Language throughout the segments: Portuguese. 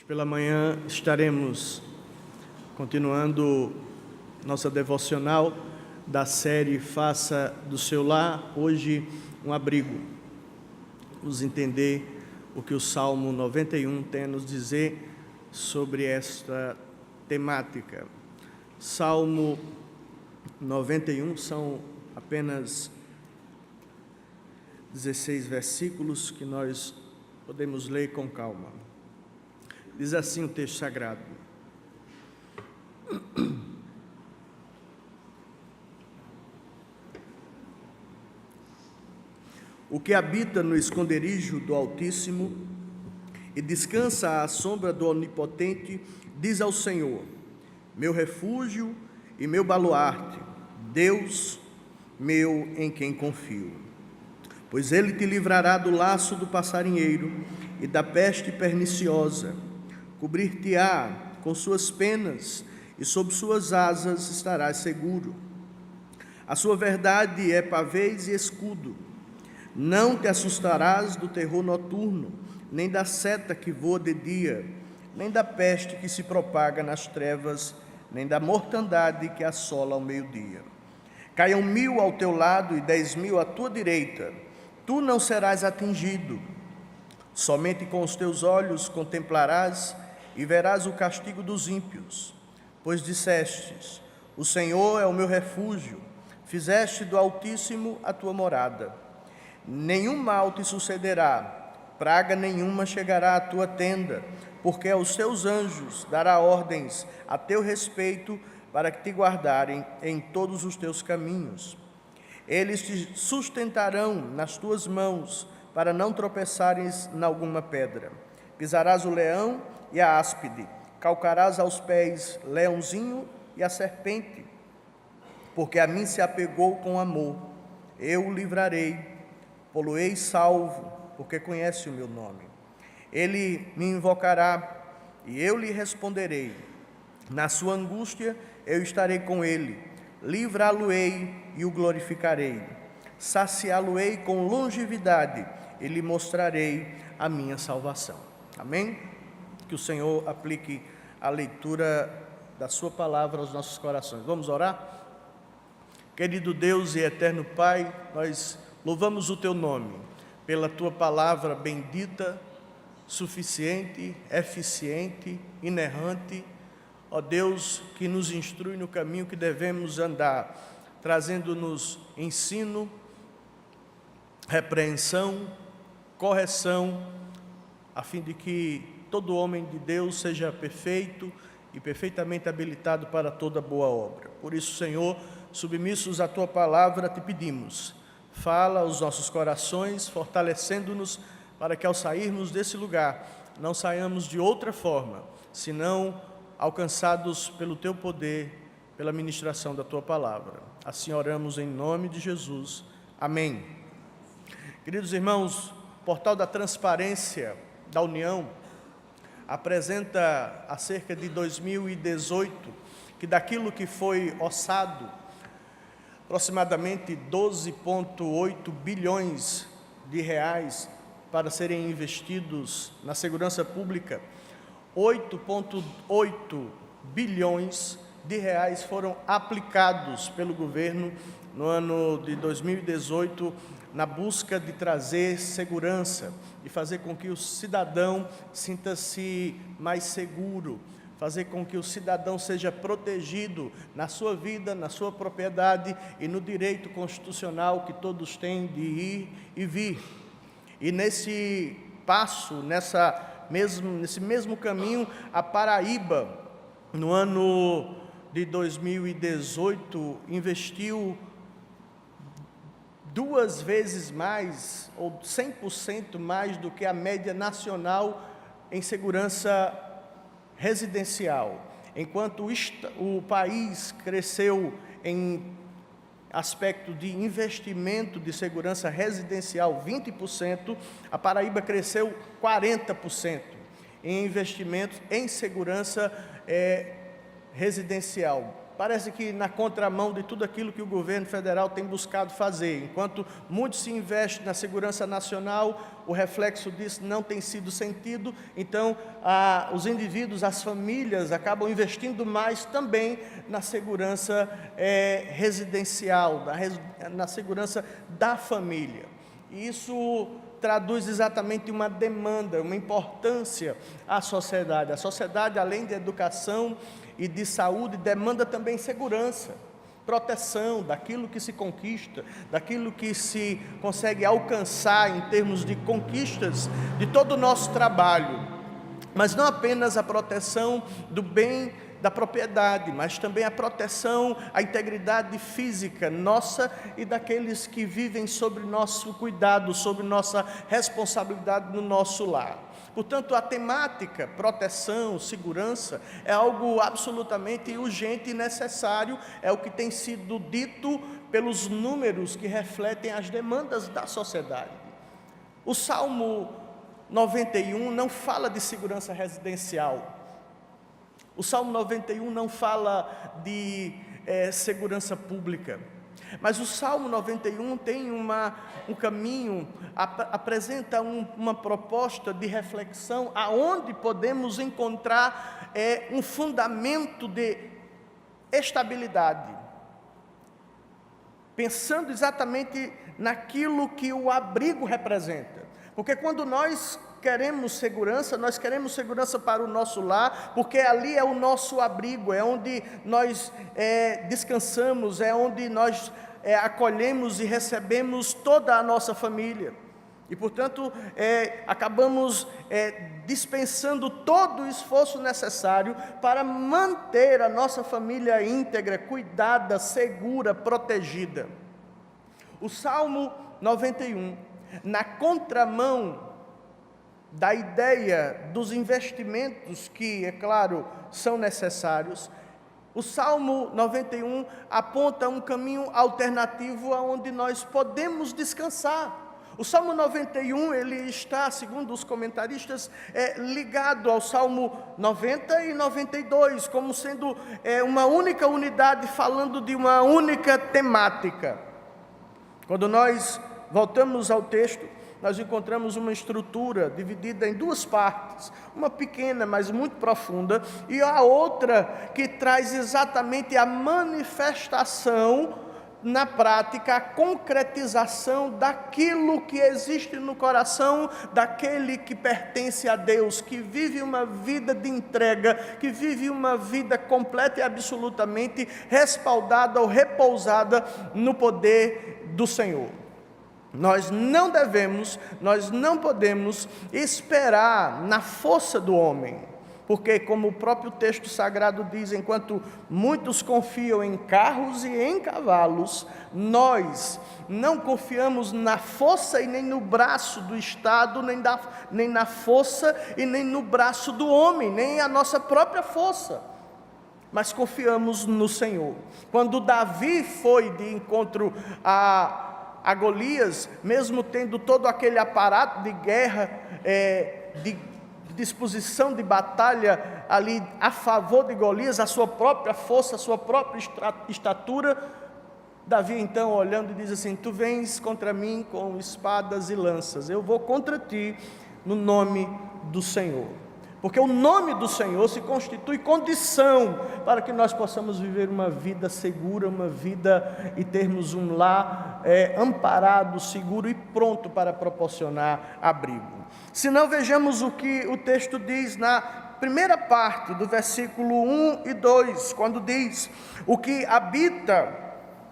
Hoje pela manhã estaremos continuando nossa devocional da série Faça do Seu Lar, hoje um abrigo. Vamos entender o que o Salmo 91 tem a nos dizer sobre esta temática. Salmo 91 são apenas 16 versículos que nós podemos ler com calma. Diz assim o texto sagrado: O que habita no esconderijo do Altíssimo e descansa à sombra do Onipotente, diz ao Senhor: meu refúgio e meu baluarte, Deus meu em quem confio. Pois ele te livrará do laço do passarinheiro e da peste perniciosa. Cobrir-te-á com suas penas e sob suas asas estarás seguro. A sua verdade é pavês e escudo. Não te assustarás do terror noturno, nem da seta que voa de dia, nem da peste que se propaga nas trevas, nem da mortandade que assola ao meio-dia. Caiam 1000 ao teu lado e 10.000 à tua direita, tu não serás atingido. Somente com os teus olhos contemplarás e verás o castigo dos ímpios, pois dissestes: o Senhor é o meu refúgio, fizeste do Altíssimo a tua morada. Nenhum mal te sucederá, praga nenhuma chegará à tua tenda, porque aos teus anjos dará ordens a teu respeito para que te guardarem em todos os teus caminhos. Eles te sustentarão nas tuas mãos, para não tropeçares em alguma pedra. Pisarás o leão e a áspide, calcarás aos pés leãozinho e a serpente, porque a mim se apegou com amor. Eu o livrarei, pô-lo-ei salvo, porque conhece o meu nome. Ele me invocará e eu lhe responderei. Na sua angústia eu estarei com ele, livrá-lo-ei e o glorificarei. Saciá-lo-ei com longevidade e lhe mostrarei a minha salvação. Amém? Que o Senhor aplique a leitura da sua palavra aos nossos corações. Vamos orar? Querido Deus e eterno Pai, nós louvamos o teu nome pela tua palavra bendita, suficiente, eficiente, inerrante, ó Deus, que nos instrui no caminho que devemos andar, trazendo-nos ensino, repreensão, correção, a fim de que todo homem de Deus seja perfeito e perfeitamente habilitado para toda boa obra. Por isso, Senhor, submissos à tua palavra, te pedimos, fala aos nossos corações, fortalecendo-nos para que ao sairmos desse lugar, não saiamos de outra forma, senão alcançados pelo teu poder, pela ministração da tua palavra. Assim oramos em nome de Jesus. Amém. Queridos irmãos, o Portal da Transparência da União apresenta há cerca de 2018 que daquilo que foi orçado, aproximadamente 12,8 bilhões de reais para serem investidos na segurança pública, 8,8 bilhões de reais foram aplicados pelo governo no ano de 2018 na busca de trazer segurança e fazer com que o cidadão sinta-se mais seguro, fazer com que o cidadão seja protegido na sua vida, na sua propriedade e no direito constitucional que todos têm de ir e vir. E nesse passo, nesse mesmo caminho, a Paraíba, no ano de 2018, investiu 2 vezes mais, ou 100% mais do que a média nacional em segurança residencial. Enquanto o país cresceu em aspecto de investimento de segurança residencial 20%, a Paraíba cresceu 40% em investimentos em segurança residencial. parece que na contramão de tudo aquilo que o governo federal tem buscado fazer. Enquanto muito se investe na segurança nacional, o reflexo disso não tem sido sentido. Então, os indivíduos, as famílias, acabam investindo mais também na segurança residencial, na segurança da família. E isso traduz exatamente uma demanda, uma importância à sociedade. A sociedade, além de educação e de saúde, demanda também segurança, proteção daquilo que se conquista, daquilo que se consegue alcançar em termos de conquistas de todo o nosso trabalho. Mas não apenas a proteção do bem da propriedade, mas também a proteção à integridade física nossa e daqueles que vivem sob nosso cuidado, sob nossa responsabilidade no nosso lar. Portanto, a temática proteção, segurança, é algo absolutamente urgente e necessário, é o que tem sido dito pelos números que refletem as demandas da sociedade. O Salmo 91 não fala de segurança residencial. O Salmo 91 não fala de segurança pública, mas o Salmo 91 tem um caminho, apresenta uma proposta de reflexão, aonde podemos encontrar um fundamento de estabilidade, pensando exatamente naquilo que o abrigo representa, porque quando nós queremos segurança para o nosso lar, porque ali é o nosso abrigo, é onde nós descansamos, é onde nós acolhemos e recebemos toda a nossa família. E, portanto, acabamos dispensando todo o esforço necessário para manter a nossa família íntegra, cuidada, segura, protegida. O Salmo 91, na contramão da ideia dos investimentos que, é claro, são necessários, o Salmo 91 aponta um caminho alternativo aonde nós podemos descansar. O Salmo 91, ele está, segundo os comentaristas, ligado ao Salmo 90 e 92, como sendo uma única unidade, falando de uma única temática. Quando nós voltamos ao texto, nós encontramos uma estrutura dividida em duas partes, uma pequena, mas muito profunda, e a outra que traz exatamente a manifestação na prática, a concretização daquilo que existe no coração daquele que pertence a Deus, que vive uma vida de entrega, que vive uma vida completa e absolutamente respaldada ou repousada no poder do Senhor. Nós não devemos, nós não podemos esperar na força do homem, porque, como o próprio texto sagrado diz, enquanto muitos confiam em carros e em cavalos, nós não confiamos na força e nem no braço do Estado, nem na força e nem no braço do homem, nem a nossa própria força, mas confiamos no Senhor. Quando Davi foi de encontro a Golias, mesmo tendo todo aquele aparato de guerra, de disposição de batalha ali a favor de Golias, a sua própria força, a sua própria estatura, Davi então olhando diz assim: tu vens contra mim com espadas e lanças, eu vou contra ti no nome do Senhor. Porque o nome do Senhor se constitui condição para que nós possamos viver uma vida segura, uma vida e termos um lar amparado, seguro e pronto para proporcionar abrigo. Se não, vejamos o que o texto diz na primeira parte do versículo 1 e 2, quando diz: o que habita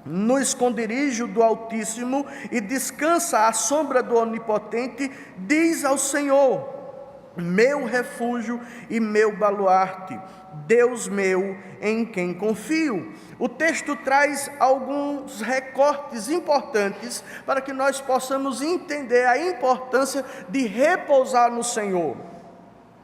no esconderijo do Altíssimo e descansa à sombra do Onipotente, diz ao Senhor: meu refúgio e meu baluarte, Deus meu em quem confio. O texto traz alguns recortes importantes para que nós possamos entender a importância de repousar no Senhor.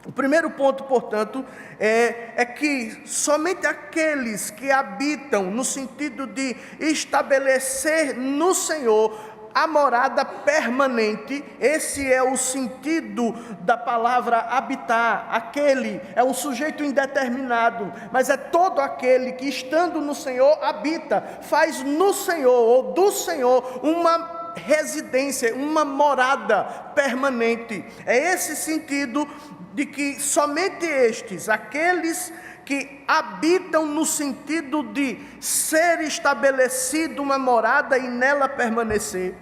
O primeiro ponto, portanto, é que somente aqueles que habitam no sentido de estabelecer no Senhor a morada permanente. Esse é o sentido da palavra habitar. Aquele é um sujeito indeterminado, mas é todo aquele que, estando no Senhor, habita, faz no Senhor ou do Senhor uma residência, uma morada permanente. É esse sentido de que somente estes, aqueles que habitam no sentido de ser estabelecido uma morada e nela permanecer,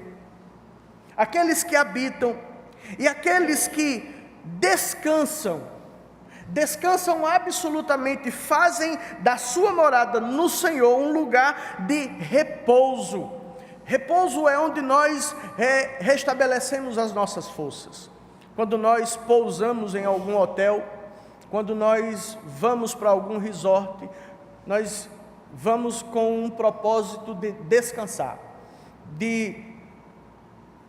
aqueles que habitam e aqueles que descansam absolutamente, fazem da sua morada no Senhor um lugar de repouso. Repouso é onde nós restabelecemos as nossas forças. Quando nós pousamos em algum hotel, quando nós vamos para algum resort, nós vamos com um propósito de descansar, de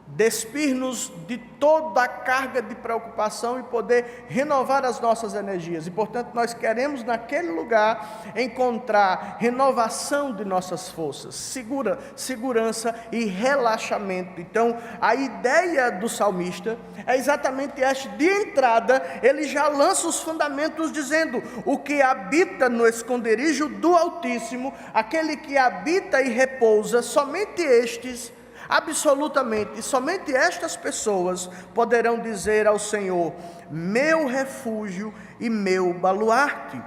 despir-nos de toda a carga de preocupação e poder renovar as nossas energias. E, portanto, nós queremos naquele lugar encontrar renovação de nossas forças, segurança e relaxamento. Então, a ideia do salmista é exatamente esta. De entrada, ele já lança os fundamentos dizendo: o que habita no esconderijo do Altíssimo, aquele que habita e repousa, somente estes, absolutamente, somente estas pessoas poderão dizer ao Senhor: meu refúgio e meu baluarte,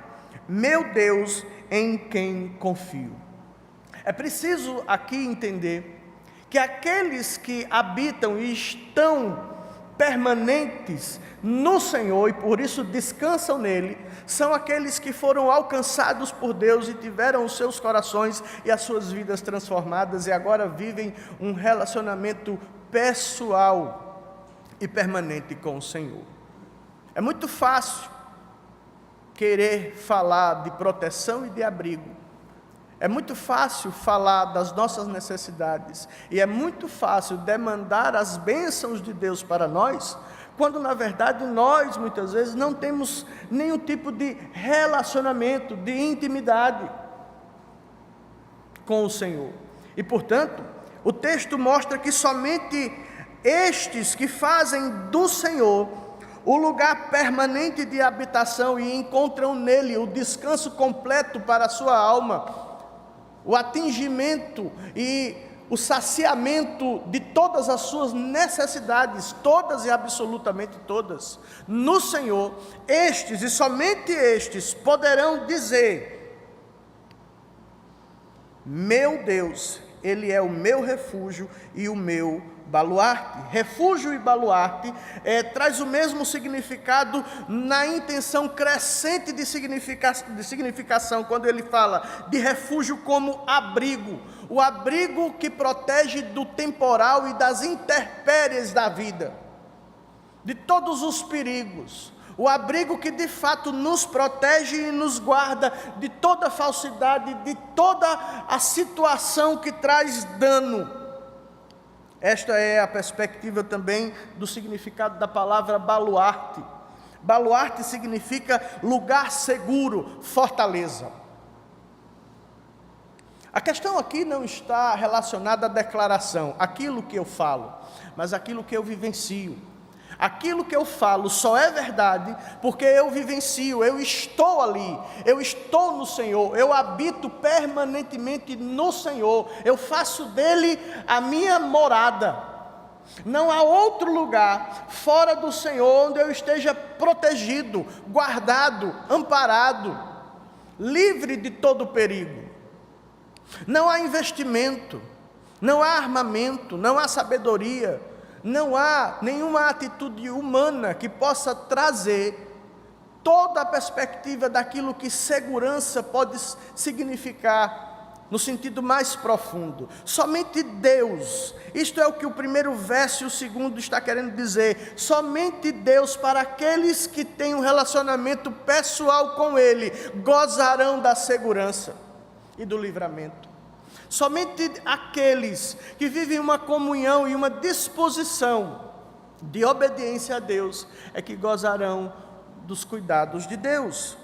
meu Deus em quem confio. É preciso aqui entender que aqueles que habitam e estão permanentes no Senhor e por isso descansam nele, são aqueles que foram alcançados por Deus e tiveram os seus corações e as suas vidas transformadas e agora vivem um relacionamento pessoal e permanente com o Senhor. É muito fácil querer falar de proteção e de abrigo, é muito fácil falar das nossas necessidades e é muito fácil demandar as bênçãos de Deus para nós, quando na verdade nós muitas vezes não temos nenhum tipo de relacionamento, de intimidade com o Senhor. E portanto, o texto mostra que somente estes que fazem do Senhor o lugar permanente de habitação e encontram nele o descanso completo para a sua alma, o atingimento e o saciamento de todas as suas necessidades, todas e absolutamente todas, no Senhor, estes e somente estes poderão dizer: meu Deus, Ele é o meu refúgio e o meu baluarte. Refúgio e baluarte traz o mesmo significado na intenção crescente de significação, quando ele fala de refúgio como abrigo, o abrigo que protege do temporal e das intempéries da vida, de todos os perigos, o abrigo que de fato nos protege e nos guarda de toda falsidade, de toda a situação que traz dano. Esta é a perspectiva também do significado da palavra baluarte. Baluarte significa lugar seguro, fortaleza. A questão aqui não está relacionada à declaração, aquilo que eu falo, mas aquilo que eu vivencio. Aquilo que eu falo só é verdade porque eu vivencio, eu estou ali, eu estou no Senhor, eu habito permanentemente no Senhor, eu faço dele a minha morada. Não há outro lugar fora do Senhor onde eu esteja protegido, guardado, amparado, livre de todo perigo. Não há investimento, não há armamento, não há sabedoria, não há nenhuma atitude humana que possa trazer toda a perspectiva daquilo que segurança pode significar no sentido mais profundo. Somente Deus, isto é o que o primeiro verso e o segundo está querendo dizer, somente Deus, para aqueles que têm um relacionamento pessoal com Ele, gozarão da segurança e do livramento. Somente aqueles que vivem uma comunhão e uma disposição de obediência a Deus é que gozarão dos cuidados de Deus.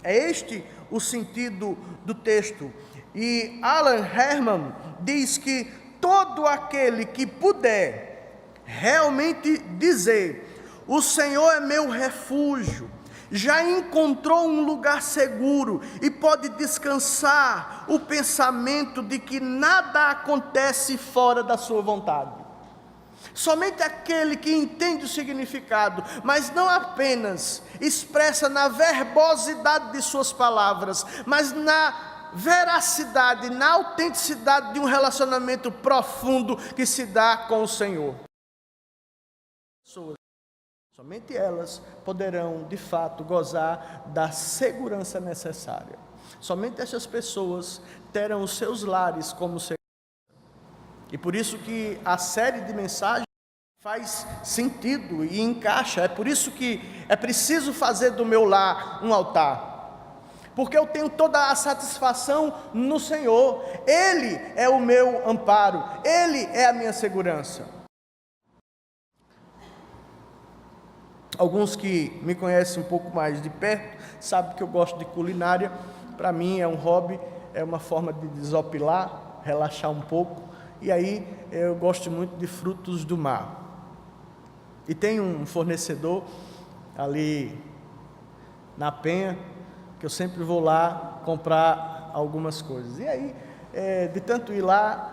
É este o sentido do texto. E Alan Herman diz que todo aquele que puder realmente dizer: o Senhor é meu refúgio, já encontrou um lugar seguro e pode descansar o pensamento de que nada acontece fora da sua vontade. Somente aquele que entende o significado, mas não apenas expressa na verbosidade de suas palavras, mas na veracidade, na autenticidade de um relacionamento profundo que se dá com o Senhor. Somente elas poderão, de fato, gozar da segurança necessária. Somente essas pessoas terão os seus lares como segurança. E por isso que a série de mensagens faz sentido e encaixa. É por isso que é preciso fazer do meu lar um altar. Porque eu tenho toda a satisfação no Senhor. Ele é o meu amparo. Ele é a minha segurança. Alguns que me conhecem um pouco mais de perto sabem que eu gosto de culinária. Para mim é um hobby, é uma forma de desopilar, relaxar um pouco. E aí eu gosto muito de frutos do mar. E tem um fornecedor ali na Penha, que eu sempre vou lá comprar algumas coisas. E aí, de tanto ir lá,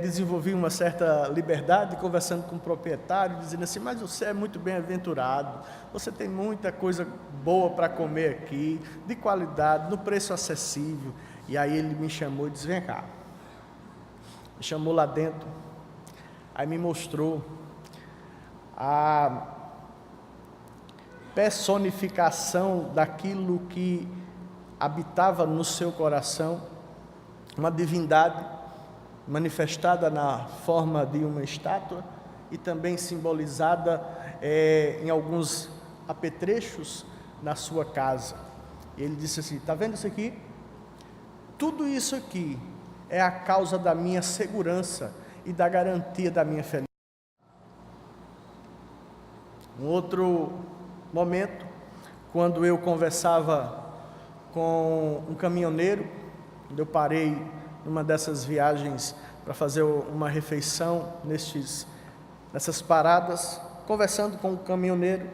desenvolvi uma certa liberdade, conversando com o proprietário, dizendo assim: mas você é muito bem-aventurado, você tem muita coisa boa para comer aqui, de qualidade, no preço acessível. E aí ele me chamou e disse: vem cá. Me chamou lá dentro, aí me mostrou a personificação daquilo que habitava no seu coração, uma divindade manifestada na forma de uma estátua e também simbolizada em alguns apetrechos na sua casa. E ele disse assim: está vendo isso aqui? Tudo isso aqui é a causa da minha segurança e da garantia da minha felicidade. Um outro momento, quando eu conversava com um caminhoneiro, eu parei numa dessas viagens para fazer uma refeição nessas paradas, conversando com o caminhoneiro,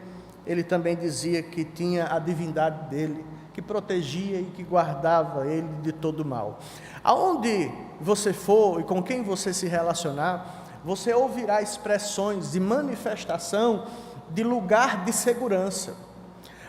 ele também dizia que tinha a divindade dele, que protegia e que guardava ele de todo mal. Aonde você for e com quem você se relacionar, você ouvirá expressões de manifestação de lugar de segurança.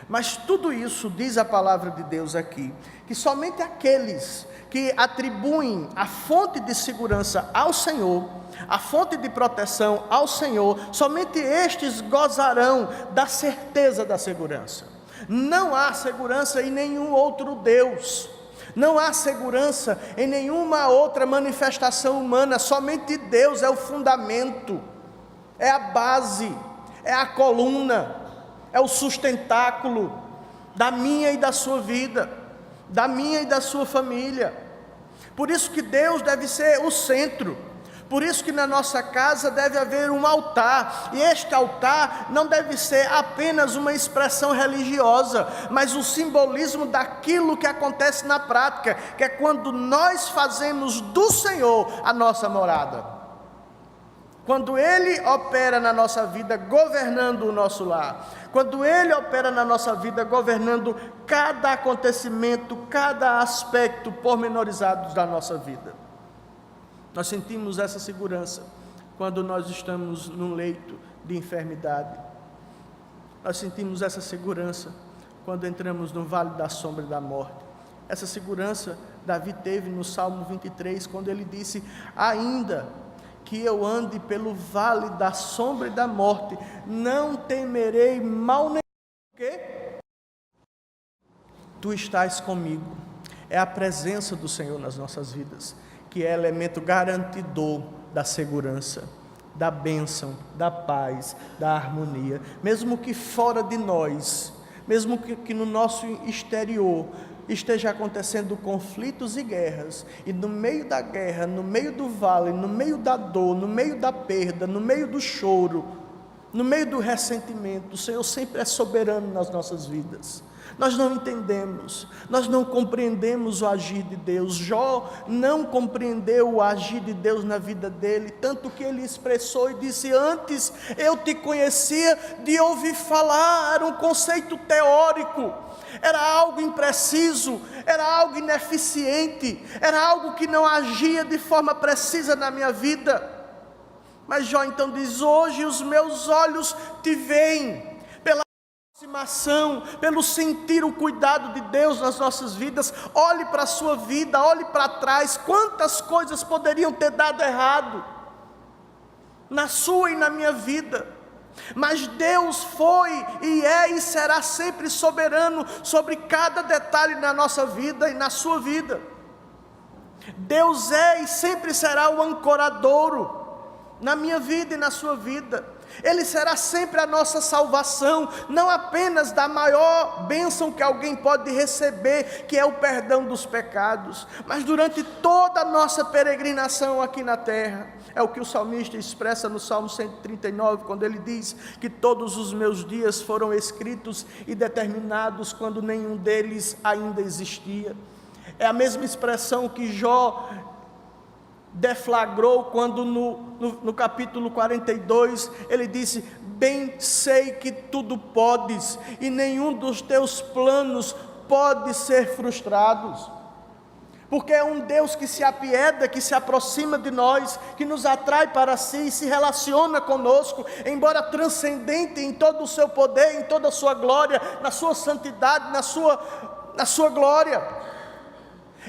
Mas tudo isso, diz a palavra de Deus aqui, que somente aqueles que atribuem a fonte de segurança ao Senhor, a fonte de proteção ao Senhor, somente estes gozarão da certeza da segurança. Não há segurança em nenhum outro Deus, não há segurança em nenhuma outra manifestação humana, somente Deus é o fundamento, é a base, é a coluna, é o sustentáculo da minha e da sua vida, da minha e da sua família. Por isso que Deus deve ser o centro, por isso que na nossa casa deve haver um altar, e este altar não deve ser apenas uma expressão religiosa, mas o simbolismo daquilo que acontece na prática, que é quando nós fazemos do Senhor a nossa morada. Quando Ele opera na nossa vida, governando o nosso lar. Quando Ele opera na nossa vida, governando cada acontecimento, cada aspecto pormenorizado da nossa vida. Nós sentimos essa segurança quando nós estamos num leito de enfermidade. Nós sentimos essa segurança quando entramos no vale da sombra da morte. Essa segurança Davi teve no Salmo 23, quando ele disse: ainda que eu ande pelo vale da sombra e da morte, não temerei mal nenhum. Porque Tu estás comigo. É a presença do Senhor nas nossas vidas, que é elemento garantidor da segurança, da bênção, da paz, da harmonia. Mesmo que fora de nós, mesmo que no nosso exterior esteja acontecendo conflitos e guerras, e no meio da guerra, no meio do vale, no meio da dor, no meio da perda, no meio do choro, no meio do ressentimento, o Senhor sempre é soberano nas nossas vidas. Nós não entendemos, nós não compreendemos o agir de Deus. Jó não compreendeu o agir de Deus na vida dele, tanto que ele expressou e disse: antes eu te conhecia de ouvir falar. Era um conceito teórico, era algo impreciso, era algo ineficiente, era algo que não agia de forma precisa na minha vida. Mas Jó então diz: hoje os meus olhos te veem, aproximação, pelo sentir o cuidado de Deus nas nossas vidas. Olhe para a sua vida, olhe para trás, quantas coisas poderiam ter dado errado, na sua e na minha vida, mas Deus foi e é e será sempre soberano sobre cada detalhe na nossa vida e na sua vida. Deus é e sempre será o ancoradouro na minha vida e na sua vida. Ele será sempre a nossa salvação, não apenas da maior bênção que alguém pode receber, que é o perdão dos pecados, mas durante toda a nossa peregrinação aqui na terra. É o que o salmista expressa no Salmo 139, quando ele diz que todos os meus dias foram escritos e determinados quando nenhum deles ainda existia. É a mesma expressão que Jó deflagrou quando no capítulo 42 ele disse: bem sei que tudo podes e nenhum dos teus planos pode ser frustrado, porque é um Deus que se apieda, que se aproxima de nós, que nos atrai para si e se relaciona conosco, embora transcendente em todo o seu poder, em toda a sua glória, na sua santidade, na sua glória.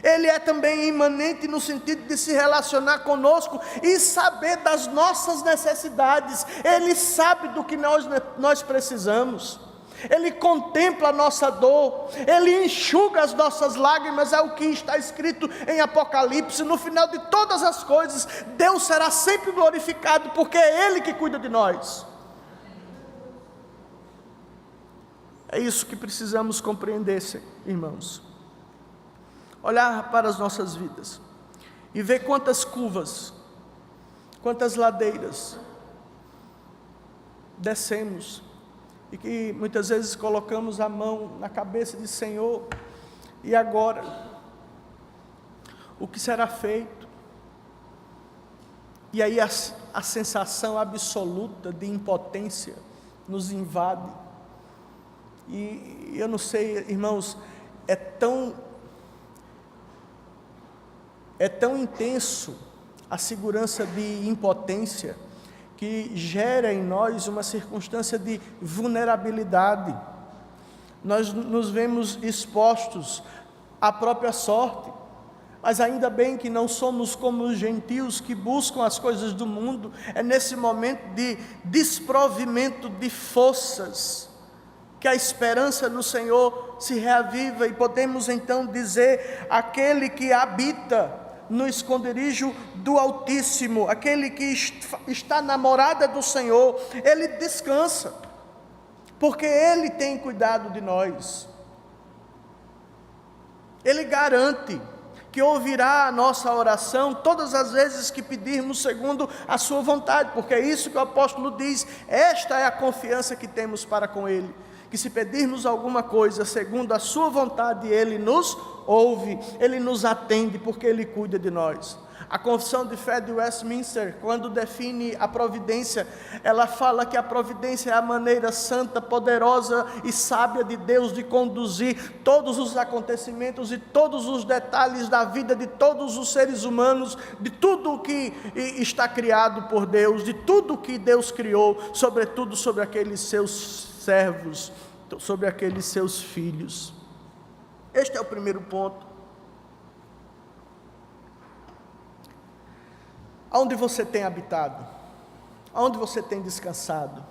Ele é também imanente no sentido de se relacionar conosco e saber das nossas necessidades. Ele sabe do que nós precisamos. Ele contempla a nossa dor, Ele enxuga as nossas lágrimas. É o que está escrito em Apocalipse. No final de todas as coisas, Deus será sempre glorificado, porque é Ele que cuida de nós. É isso que precisamos compreender, irmãos. Olhar para as nossas vidas e ver quantas curvas, quantas ladeiras descemos, e que muitas vezes colocamos a mão na cabeça de Senhor, e agora? O que será feito? E aí a sensação absoluta de impotência nos invade, e eu não sei, irmãos, é tão intenso a segurança de impotência, que gera em nós uma circunstância de vulnerabilidade. Nós nos vemos expostos à própria sorte, mas ainda bem que não somos como os gentios que buscam as coisas do mundo. É nesse momento de desprovimento de forças que a esperança no Senhor se reaviva, e podemos então dizer: aquele que habita no esconderijo do Altíssimo, aquele que está na morada do Senhor, ele descansa, porque Ele tem cuidado de nós. Ele garante que ouvirá a nossa oração todas as vezes que pedirmos segundo a sua vontade, porque é isso que o apóstolo diz: esta é a confiança que temos para com Ele, que se pedirmos alguma coisa segundo a sua vontade, Ele nos ouve, Ele nos atende, porque Ele cuida de nós. A Confissão de Fé de Westminster, quando define a providência, ela fala que a providência é a maneira santa, poderosa e sábia de Deus de conduzir todos os acontecimentos e todos os detalhes da vida de todos os seres humanos, de tudo o que está criado por Deus, de tudo o que Deus criou, sobretudo sobre aqueles seus servos, sobre aqueles seus filhos. Este é o primeiro ponto. Onde você tem habitado? Onde você tem descansado?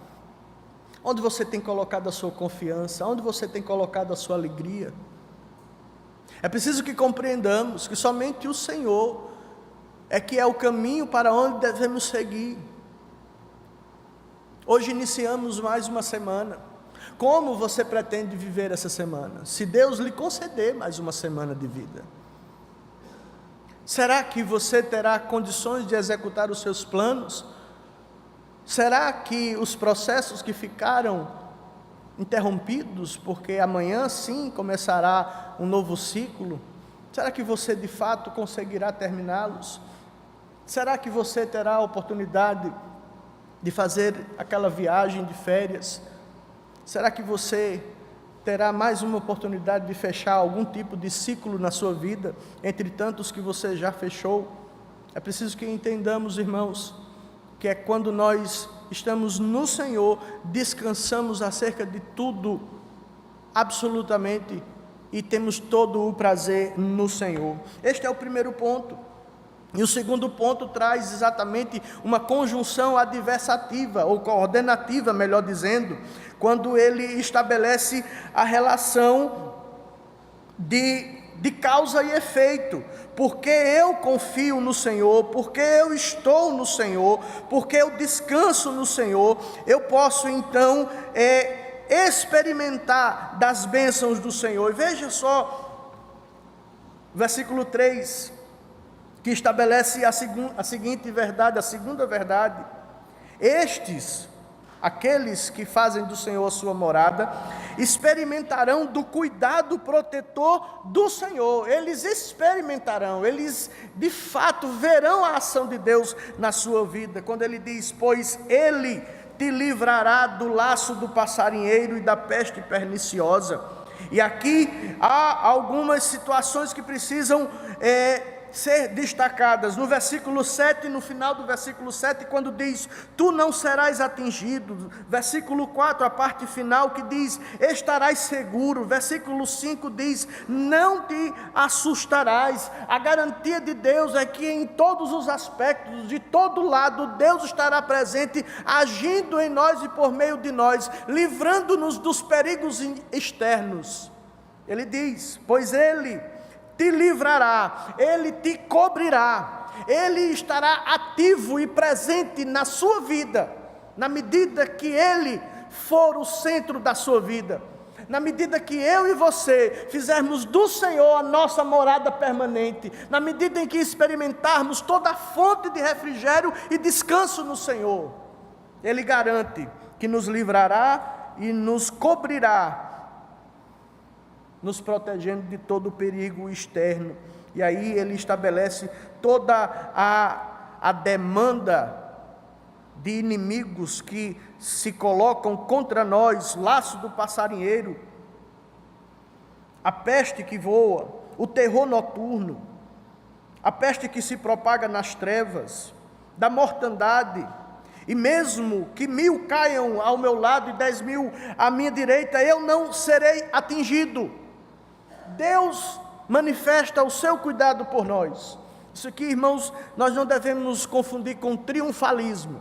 Onde você tem colocado a sua confiança? Onde você tem colocado a sua alegria? É preciso que compreendamos que somente o Senhor é que é o caminho para onde devemos seguir. Hoje iniciamos mais uma semana. Como você pretende viver essa semana? Se Deus lhe conceder mais uma semana de vida, será que você terá condições de executar os seus planos? Será que os processos que ficaram interrompidos, porque amanhã sim começará um novo ciclo? Será que você de fato conseguirá terminá-los? Será que você terá a oportunidade de fazer aquela viagem de férias? Será que você terá mais uma oportunidade de fechar algum tipo de ciclo na sua vida, entre tantos que você já fechou? É preciso que entendamos, irmãos, que é quando nós estamos no Senhor, descansamos acerca de tudo, absolutamente, e temos todo o prazer no Senhor. Este é o primeiro ponto. E o segundo ponto traz exatamente uma conjunção adversativa, ou coordenativa, melhor dizendo, quando ele estabelece a relação de causa e efeito. Porque eu confio no Senhor, porque eu estou no Senhor, porque eu descanso no Senhor, eu posso então experimentar das bênçãos do Senhor. E veja só, versículo 3, que estabelece a seguinte verdade, a segunda verdade: estes, aqueles que fazem do Senhor a sua morada, experimentarão do cuidado protetor do Senhor. Eles experimentarão, eles de fato verão a ação de Deus na sua vida, quando ele diz: pois ele te livrará do laço do passarinheiro e da peste perniciosa. E aqui há algumas situações que precisam ser destacadas. No versículo 7, no final do versículo 7, quando diz: tu não serás atingido. Versículo 4, a parte final, que diz: estarás seguro. Versículo 5 diz: não te assustarás. A garantia de Deus é que em todos os aspectos, de todo lado, Deus estará presente, agindo em nós e por meio de nós, livrando-nos dos perigos externos. Ele diz: pois ele te livrará, ele te cobrirá, ele estará ativo e presente na sua vida, na medida que ele for o centro da sua vida, na medida que eu e você fizermos do Senhor a nossa morada permanente, na medida em que experimentarmos toda a fonte de refrigério e descanso no Senhor. Ele garante que nos livrará e nos cobrirá, nos protegendo de todo o perigo externo. E aí ele estabelece toda a demanda de inimigos que se colocam contra nós: laço do passarinheiro, a peste que voa, o terror noturno, a peste que se propaga nas trevas, da mortandade. E mesmo que 1000 caiam ao meu lado e 10.000 à minha direita, eu não serei atingido. Deus manifesta o seu cuidado por nós. Isso aqui, irmãos, nós não devemos nos confundir com triunfalismo.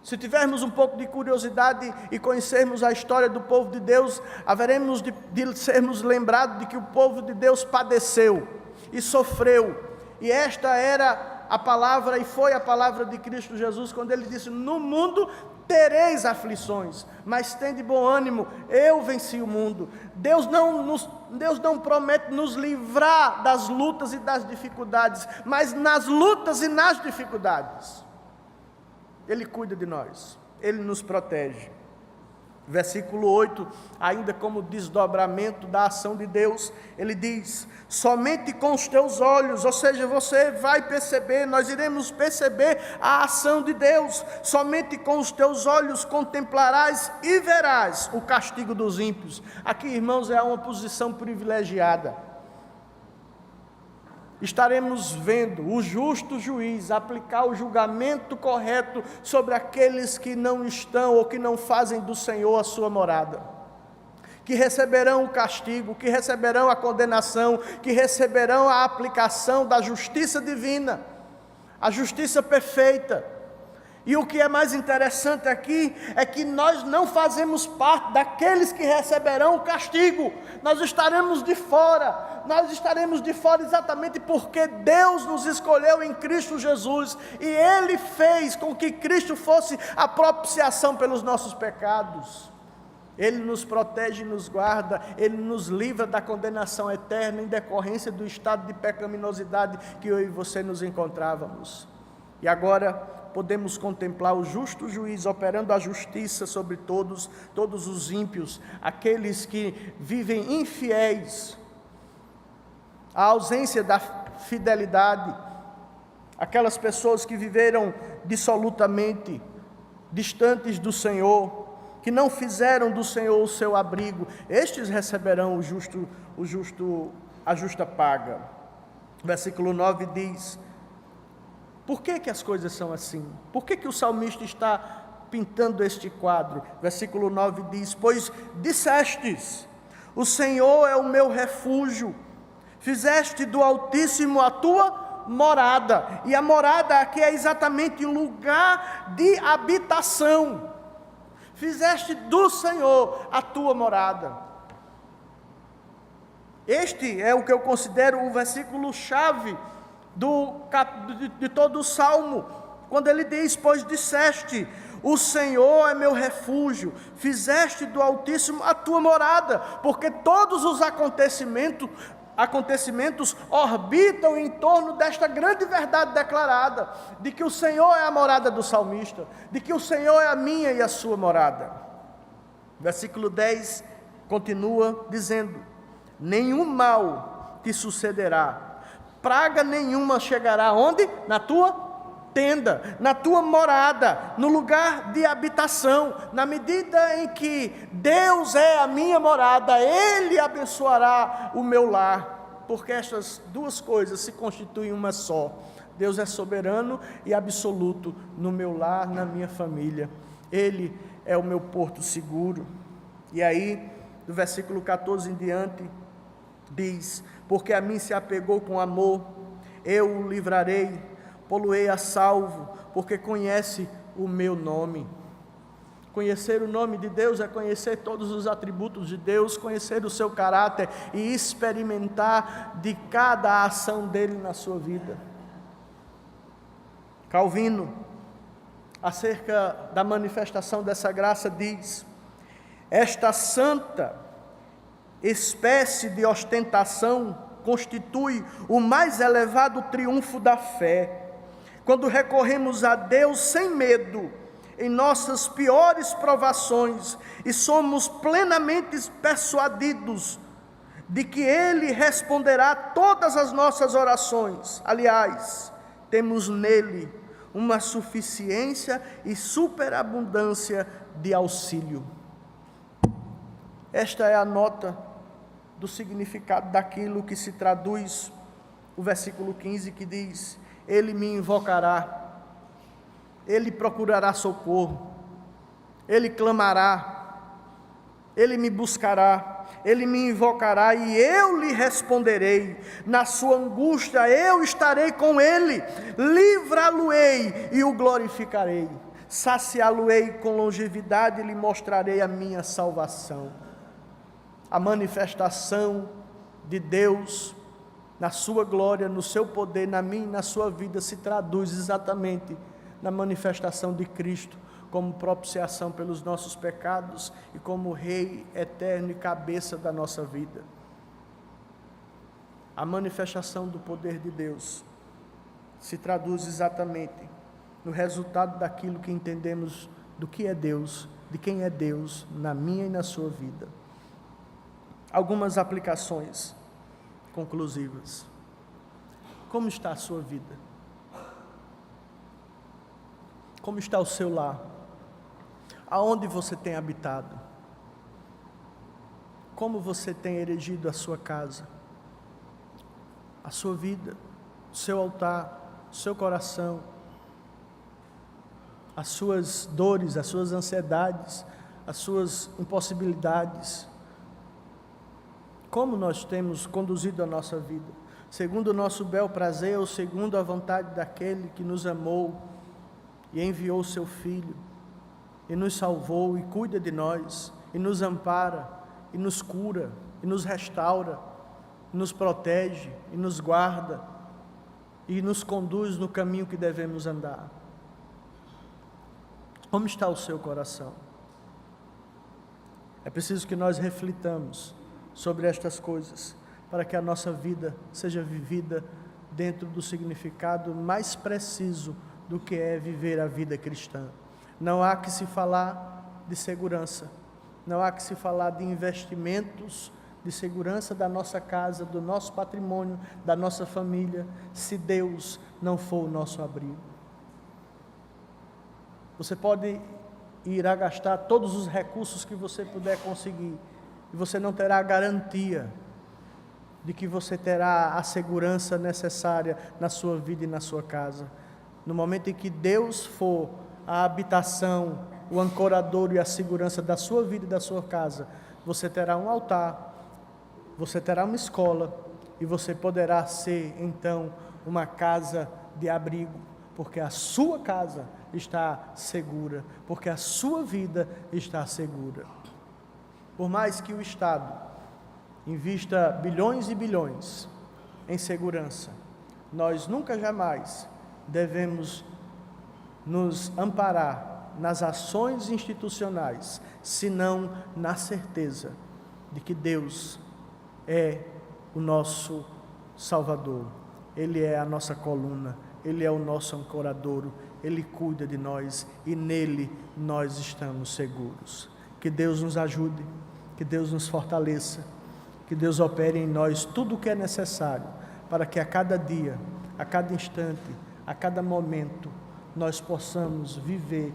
Se tivermos um pouco de curiosidade e conhecermos a história do povo de Deus, haveremos de sermos lembrados de que o povo de Deus padeceu e sofreu. E esta era a palavra, e foi a palavra de Cristo Jesus, quando ele disse: no mundo tereis aflições, mas tende bom ânimo, eu venci o mundo. Deus não promete nos livrar das lutas e das dificuldades, mas nas lutas e nas dificuldades, Ele cuida de nós, Ele nos protege. Versículo 8, ainda como desdobramento da ação de Deus, ele diz: somente com os teus olhos, ou seja, você vai perceber, nós iremos perceber a ação de Deus, somente com os teus olhos contemplarás e verás o castigo dos ímpios. Aqui, irmãos, é uma posição privilegiada. Estaremos vendo o justo juiz aplicar o julgamento correto sobre aqueles que não estão ou que não fazem do Senhor a sua morada, que receberão o castigo, que receberão a condenação, que receberão a aplicação da justiça divina, a justiça perfeita. E o que é mais interessante aqui é que nós não fazemos parte daqueles que receberão o castigo. Nós estaremos de fora exatamente porque Deus nos escolheu em Cristo Jesus, e Ele fez com que Cristo fosse a propiciação pelos nossos pecados. Ele nos protege e nos guarda, Ele nos livra da condenação eterna em decorrência do estado de pecaminosidade que eu e você nos encontrávamos. E agora, podemos contemplar o justo juiz operando a justiça sobre todos os ímpios, aqueles que vivem infiéis, a ausência da fidelidade, aquelas pessoas que viveram dissolutamente, distantes do Senhor, que não fizeram do Senhor o seu abrigo, estes receberão a justa paga. Versículo 9 diz: por que as coisas são assim? Por que o salmista está pintando este quadro? Versículo 9 diz: pois dissestes, o Senhor é o meu refúgio, fizeste do Altíssimo a tua morada, e a morada aqui é exatamente um lugar de habitação, fizeste do Senhor a tua morada. Este é o que eu considero o versículo chave de todo o Salmo, quando ele diz: pois disseste, o Senhor é meu refúgio, fizeste do Altíssimo a tua morada, porque todos os acontecimentos orbitam em torno desta grande verdade declarada, de que o Senhor é a morada do salmista, de que o Senhor é a minha e a sua morada. Versículo 10 continua dizendo: nenhum mal te sucederá, praga nenhuma chegará onde? Na tua tenda, na tua morada, no lugar de habitação. Na medida em que Deus é a minha morada, Ele abençoará o meu lar, porque estas duas coisas se constituem uma só. Deus é soberano e absoluto no meu lar, na minha família. Ele é o meu porto seguro. E aí, do versículo 14 em diante, diz: porque a mim se apegou com amor, eu o livrarei, pô-lo-ei a salvo, porque conhece o meu nome. Conhecer o nome de Deus é conhecer todos os atributos de Deus, conhecer o seu caráter e experimentar de cada ação dele na sua vida. Calvino, acerca da manifestação dessa graça, diz: esta santa espécie de ostentação constitui o mais elevado triunfo da fé, quando recorremos a Deus sem medo em nossas piores provações e somos plenamente persuadidos de que Ele responderá todas as nossas orações. Aliás, temos nele uma suficiência e superabundância de auxílio. Esta é a nota do significado daquilo que se traduz o versículo 15, que diz: ele me invocará, ele procurará socorro, ele clamará, ele me buscará, ele me invocará e eu lhe responderei. Na sua angústia eu estarei com ele, livrá-lo-ei e o glorificarei, saciá-lo-ei com longevidade e lhe mostrarei a minha salvação. A manifestação de Deus na sua glória, no seu poder, na minha e na sua vida, se traduz exatamente na manifestação de Cristo como propiciação pelos nossos pecados e como Rei eterno e cabeça da nossa vida. A manifestação do poder de Deus se traduz exatamente no resultado daquilo que entendemos do que é Deus, de quem é Deus na minha e na sua vida. Algumas aplicações conclusivas. Como está a sua vida? Como está o seu lar? Aonde você tem habitado? Como você tem erigido a sua casa? A sua vida, o seu altar, o seu coração, as suas dores, as suas ansiedades, as suas impossibilidades. Como nós temos conduzido a nossa vida? Segundo o nosso bel prazer ou segundo a vontade daquele que nos amou e enviou o seu Filho e nos salvou e cuida de nós e nos ampara e nos cura e nos restaura, e nos protege e nos guarda e nos conduz no caminho que devemos andar? Como está o seu coração? É preciso que nós reflitamos sobre estas coisas, para que a nossa vida seja vivida dentro do significado mais preciso do que é viver a vida cristã. Não há que se falar de segurança, não há que se falar de investimentos de segurança da nossa casa, do nosso patrimônio, da nossa família, se Deus não for o nosso abrigo. Você pode ir a gastar todos os recursos que você puder conseguir, e você não terá a garantia de que você terá a segurança necessária na sua vida e na sua casa. No momento em que Deus for a habitação, o ancoradouro e a segurança da sua vida e da sua casa, você terá um altar, você terá uma escola, e você poderá ser então uma casa de abrigo, porque a sua casa está segura, porque a sua vida está segura. Por mais que o Estado invista bilhões e bilhões em segurança, nós nunca jamais devemos nos amparar nas ações institucionais, senão na certeza de que Deus é o nosso Salvador, Ele é a nossa coluna, Ele é o nosso ancoradouro, Ele cuida de nós e nele nós estamos seguros. Que Deus nos ajude, que Deus nos fortaleça, que Deus opere em nós tudo o que é necessário para que a cada dia, a cada instante, a cada momento, nós possamos viver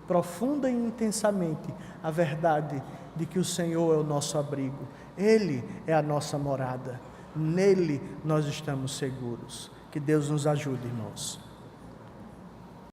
profunda e intensamente a verdade de que o Senhor é o nosso abrigo, Ele é a nossa morada, nele nós estamos seguros. Que Deus nos ajude, irmãos.